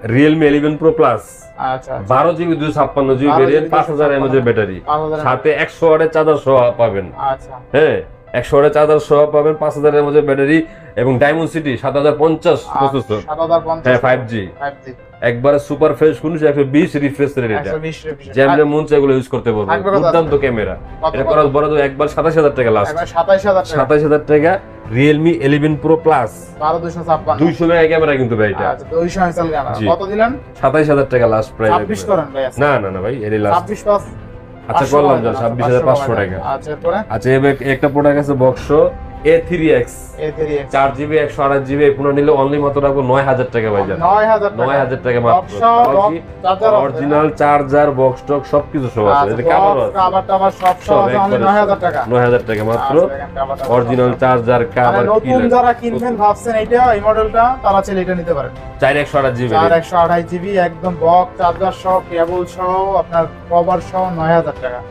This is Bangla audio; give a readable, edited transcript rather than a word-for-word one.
Realme 11 Pro Plus, আচ্ছা 12 জিবি 256 জিবি ভেরিয়েন্ট, 5000 mAh এর ব্যাটারি, সাথে 100 ওয়াটের চার্জার সহ পাবেন। আচ্ছা হ্যাঁ 100 ওয়াটের চার্জার সহ পাবেন, 5000 mAh এর ব্যাটারি এবং Dimensity 7050 প্রসেসর। 7050 হ্যাঁ 5G, একবারে সুপার ফ্রেশ 120 রিফ্রেশ রেট, এটা 120 রিফ্রেশ যেমন মন চাই এগুলো ইউজ করতে পারবেন। দুর্দান্ত ক্যামেরা, এটা করার বড় তো একবার 27000 টাকা লাস্ট, একবার 27000 টাকা 27000 টাকা Realme 11 Pro Plus 12256 200 mega camera কিন্তু ভাই এটা। আচ্ছা 200 মেগাপিক্সেল ক্যামেরা জি। কত দিলেন? 27000 টাকা লাস্ট প্রাইস। 26 করেন ভাই আজকে। না না না ভাই এর লাস্ট 26 প্লাস আচ্ছা করলাম যা 26500 টাকা। আচ্ছা এরপরে আচ্ছা এবার একটা প্রোডাক্ট আছে বক্সো A3X A3X 4GB 128GB পুরো নিলে অনলি মাত্র রাখবো 9000 টাকা ভাই জান। 9000 টাকা মাত্র। অরিজিনাল চার্জার বক্স টক সবকিছু সব আছে, এটা কভার আছে, কভার সব আছে অনলি 9000 টাকা। 9000 টাকা মাত্র। অরিজিনাল চার্জার কভার নতুন যারা কিনবেন ভাবছেন এইটা এই মডেলটা তারা চাইলে এটা নিতে পারেন। 4128GB 4128GB একদম বক্স চার্জার সহ কেবল সহ আপনার কভার সহ 9000 টাকা।